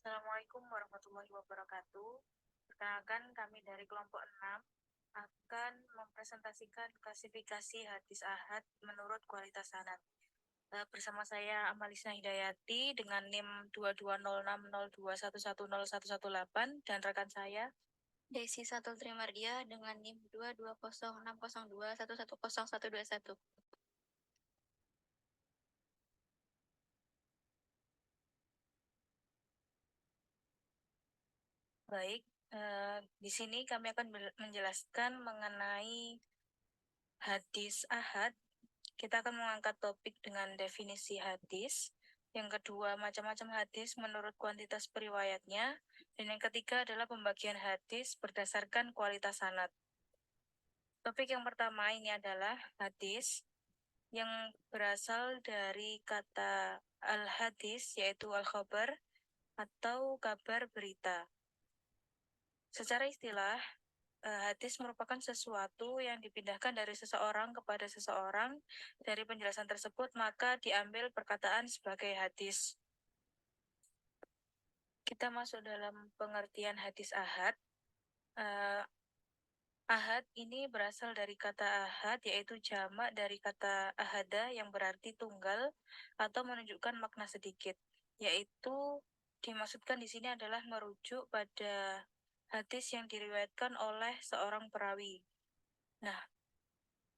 Assalamualaikum warahmatullahi wabarakatuh. Perkenalkan kami dari kelompok 6 akan mempresentasikan klasifikasi hadis ahad menurut kualitas sanad. Bersama saya Amalisna Hidayati dengan NIM 220602110118 dan rekan saya Desi Satul Trimardia dengan NIM 220602110121. baik. Di sini kami akan menjelaskan mengenai hadis ahad. Kita akan mengangkat topik dengan definisi hadis. Yang kedua, macam-macam hadis menurut kuantitas periwayatnya. Dan yang ketiga adalah pembagian hadis berdasarkan kualitas sanad. Topik yang pertama ini adalah hadis yang berasal dari kata al-hadis, yaitu al-khabar atau kabar berita. Secara istilah, hadis merupakan sesuatu yang dipindahkan dari seseorang kepada seseorang. Dari penjelasan tersebut, maka diambil perkataan sebagai hadis. Kita masuk dalam pengertian hadis ahad. Ahad ini berasal dari kata ahad, yaitu jamak dari kata ahada yang berarti tunggal atau menunjukkan makna sedikit. Yaitu dimaksudkan di sini adalah merujuk pada hadis yang diriwayatkan oleh seorang perawi. Nah,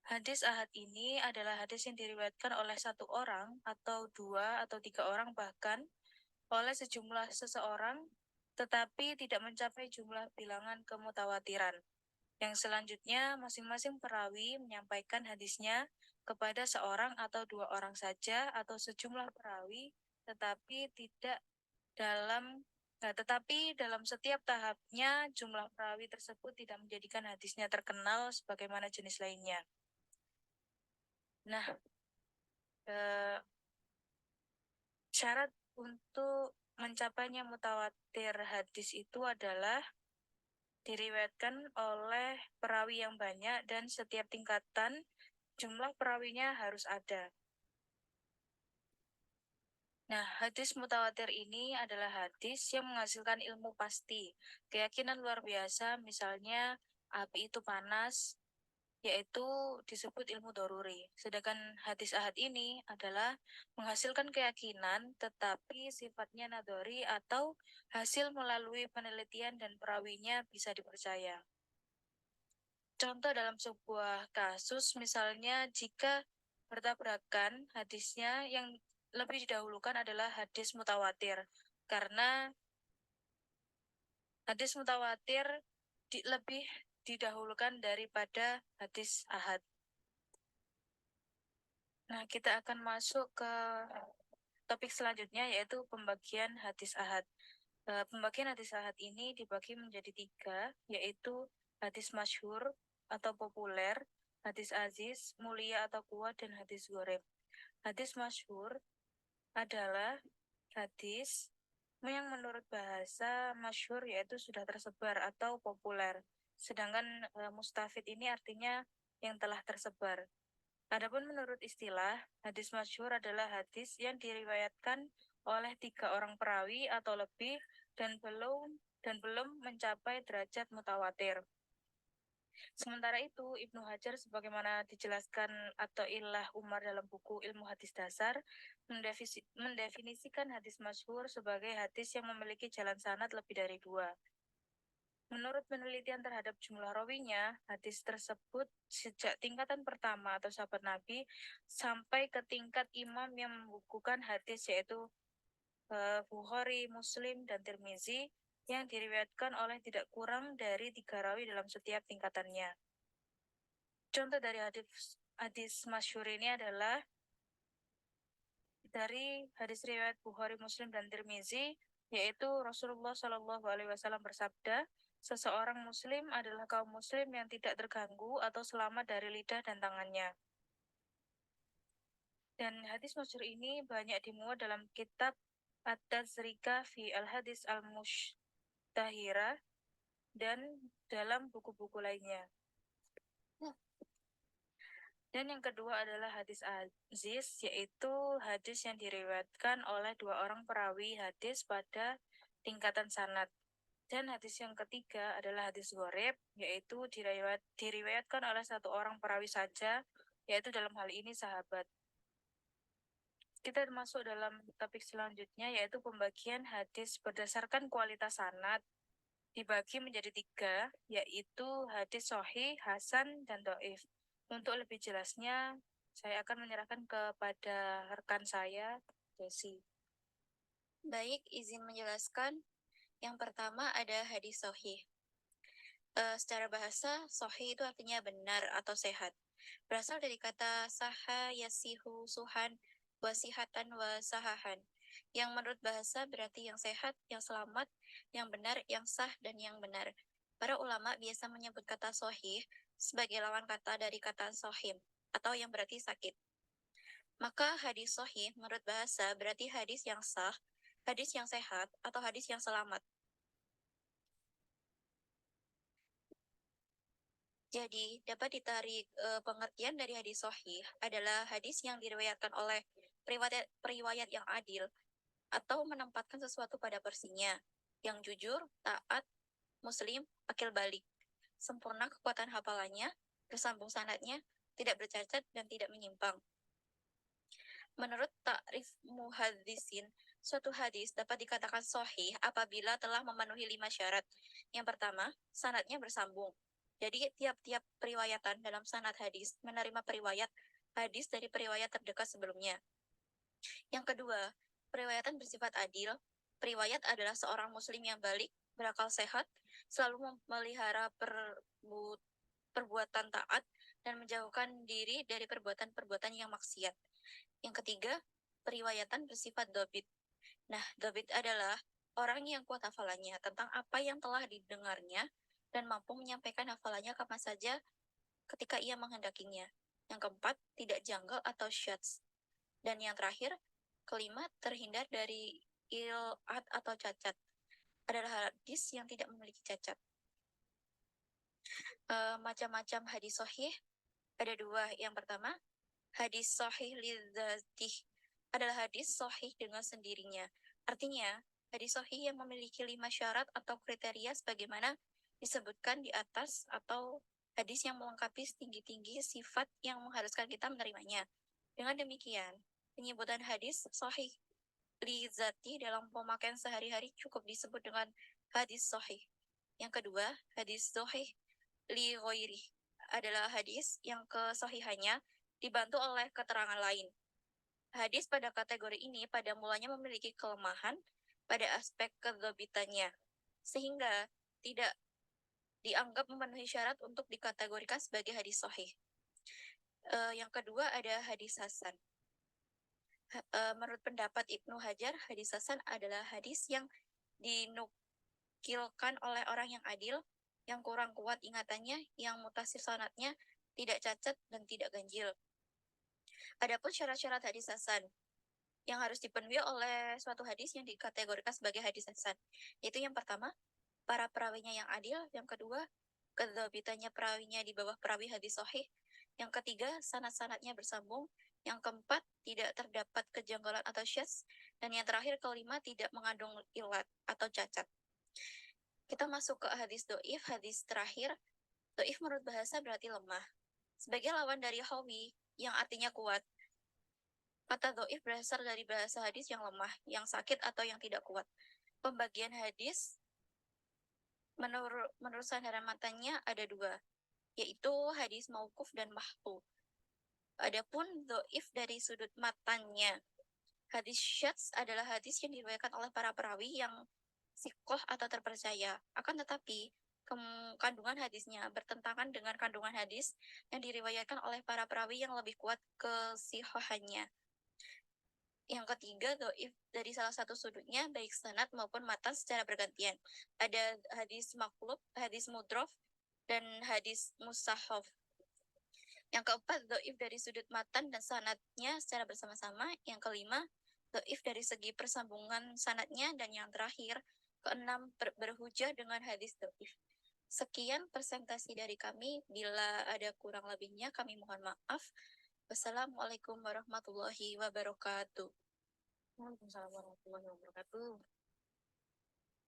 hadis ahad ini adalah hadis yang diriwayatkan oleh satu orang atau dua atau tiga orang bahkan oleh sejumlah seseorang, tetapi tidak mencapai jumlah bilangan kemutawatiran. Yang selanjutnya, masing-masing perawi menyampaikan hadisnya kepada seorang atau dua orang saja atau sejumlah perawi, tetapi tidak dalam tetapi dalam setiap tahapnya jumlah perawi tersebut tidak menjadikan hadisnya terkenal sebagaimana jenis lainnya. Nah, syarat untuk mencapainya mutawatir hadis itu adalah diriwayatkan oleh perawi yang banyak dan setiap tingkatan jumlah perawinya harus ada. Nah, hadis mutawatir ini adalah hadis yang menghasilkan ilmu pasti, keyakinan luar biasa, misalnya api itu panas, yaitu disebut ilmu doruri. Sedangkan hadis ahad ini adalah menghasilkan keyakinan, tetapi sifatnya nadori atau hasil melalui penelitian dan perawinya bisa dipercaya. Contoh dalam sebuah kasus, misalnya jika bertabrakan hadisnya yang lebih didahulukan adalah hadis mutawatir, karena hadis mutawatir lebih didahulukan daripada hadis ahad. Nah, kita akan masuk ke topik selanjutnya, yaitu pembagian hadis ahad. Pembagian hadis ahad ini dibagi menjadi tiga, yaitu hadis masyhur atau populer, hadis aziz, mulia atau kuat, dan hadis gharib. Hadis masyhur adalah hadis yang menurut bahasa masyhur yaitu sudah tersebar atau populer. Sedangkan mustafid ini artinya yang telah tersebar. Adapun menurut istilah, hadis masyhur adalah hadis yang diriwayatkan oleh tiga orang perawi atau lebih dan belum mencapai derajat mutawatir. Sementara itu, Ibnu Hajar sebagaimana dijelaskan atau Ilah Umar dalam buku Ilmu Hadis Dasar mendefinisikan hadis masyhur sebagai hadis yang memiliki jalan sanad lebih dari dua. Menurut penelitian terhadap jumlah rawinya, hadis tersebut sejak tingkatan pertama atau sahabat Nabi sampai ke tingkat imam yang membukukan hadis yaitu Bukhari, Muslim, dan Tirmizi yang diriwayatkan oleh tidak kurang dari 3 rawi dalam setiap tingkatannya. Contoh dari hadis masyhur ini adalah dari hadis riwayat Bukhari, Muslim, dan Tirmizi, yaitu Rasulullah Shallallahu Alaihi Wasallam bersabda, seseorang Muslim adalah kaum Muslim yang tidak terganggu atau selamat dari lidah dan tangannya. Dan hadis masyhur ini banyak dimuat dalam kitab At-Tazrika fi Al-Hadis Al-Mushtahira dan dalam buku-buku lainnya. Dan yang kedua adalah hadis aziz, yaitu hadis yang diriwayatkan oleh dua orang perawi hadis pada tingkatan sanad. Dan hadis yang ketiga adalah hadis gharib, yaitu diriwayatkan oleh satu orang perawi saja, yaitu dalam hal ini sahabat. Kita masuk dalam topik selanjutnya, yaitu pembagian hadis berdasarkan kualitas sanad. Dibagi menjadi 3, yaitu hadis sahih, hasan, dan dhaif. Untuk lebih jelasnya, saya akan menyerahkan kepada rekan saya, Desi. Baik, izin menjelaskan. Yang pertama ada hadis sahih. Secara bahasa, sahih itu artinya benar atau sehat. Berasal dari kata saha yasihu suhan wasihatan wasahahan. Yang menurut bahasa berarti yang sehat, yang selamat, yang benar, yang sah, dan yang benar. Para ulama biasa menyebut kata sahih sebagai lawan kata dari kata sahim, atau yang berarti sakit. Maka hadis sahih menurut bahasa berarti hadis yang sah, hadis yang sehat, atau hadis yang selamat. Jadi, dapat ditarik pengertian dari hadis sahih adalah hadis yang diriwayatkan oleh periwayat yang adil atau menempatkan sesuatu pada porsinya, yang jujur, taat, muslim, akil balik, sempurna kekuatan hafalannya, bersambung sanadnya, tidak bercacat dan tidak menyimpang. Menurut ta'rif muhadzisin, suatu hadis dapat dikatakan sahih apabila telah memenuhi 5 syarat. Yang pertama, sanadnya bersambung. Jadi tiap-tiap periwayatan dalam sanad hadis menerima periwayat hadis dari periwayat terdekat sebelumnya. Yang kedua, periwayatan bersifat adil. Periwayat adalah seorang muslim yang balik, berakal sehat, selalu memelihara perbuatan taat, dan menjauhkan diri dari perbuatan-perbuatan yang maksiat. Yang ketiga, periwayatan bersifat dobit. Nah, dobit adalah orang yang kuat hafalannya tentang apa yang telah didengarnya dan mampu menyampaikan hafalannya kapan saja ketika ia menghendakinya. Yang keempat, tidak janggal atau syadz. Dan yang terakhir, kelima, terhindar dari ilat atau cacat. Adalah hadis yang tidak memiliki cacat. Macam-macam hadis sahih ada 2. Yang pertama, hadis sahih lidzatih adalah hadis sahih dengan sendirinya. Artinya, hadis sahih yang memiliki 5 syarat atau kriteria sebagaimana disebutkan di atas, atau hadis yang melengkapi tinggi-tinggi sifat yang mengharuskan kita menerimanya. Dengan demikian, penyebutan hadis sahih lidzati dalam pemakaian sehari-hari cukup disebut dengan hadis sahih. Yang kedua, hadis sahih li ghairi adalah hadis yang kesahihannya dibantu oleh keterangan lain. Hadis pada kategori ini pada mulanya memiliki kelemahan pada aspek kedzabitannya, sehingga tidak dianggap memenuhi syarat untuk dikategorikan sebagai hadis sahih. Yang kedua ada hadis hasan. Menurut pendapat Ibnu Hajar, hadis hasan adalah hadis yang dinukilkan oleh orang yang adil, yang kurang kuat ingatannya, yang mutasil sanadnya, tidak cacat dan tidak ganjil. Adapun syarat-syarat hadis hasan yang harus dipenuhi oleh suatu hadis yang dikategorikan sebagai hadis hasan, yaitu yang pertama, para perawinya yang adil. Yang kedua, kedzabitannya perawinya di bawah perawi hadis sahih. Yang ketiga, sanad-sanadnya bersambung. Yang keempat, tidak terdapat kejanggalan atau syadz. Dan yang terakhir, kelima, tidak mengandung ilat atau cacat. Kita masuk ke hadis do'if. Hadis terakhir, do'if menurut bahasa berarti lemah. Sebagai lawan dari hawi, yang artinya kuat. Kata do'if berasal dari bahasa hadis yang lemah, yang sakit, atau yang tidak kuat. Pembagian hadis menurut sandaran matanya ada 2, yaitu hadis mauquf dan mahfu. Adapun do'if dari sudut matanya, hadis syadz adalah hadis yang diriwayatkan oleh para perawi yang sikoh atau terpercaya. Akan tetapi, kandungan hadisnya bertentangan dengan kandungan hadis yang diriwayatkan oleh para perawi yang lebih kuat kesihahannya. Yang ketiga, do'if dari salah satu sudutnya, baik sanad maupun matan secara bergantian. Ada hadis maklub, hadis mudrof, dan hadis musahaf. Yang keempat, do'if dari sudut matan dan sanadnya secara bersama-sama. Yang kelima, do'if dari segi persambungan sanadnya. Dan yang terakhir, keenam, berhujah dengan hadis do'if. Sekian presentasi dari kami. Bila ada kurang lebihnya, kami mohon maaf. Wassalamualaikum warahmatullahi wabarakatuh. Waalaikumsalam warahmatullahi wabarakatuh.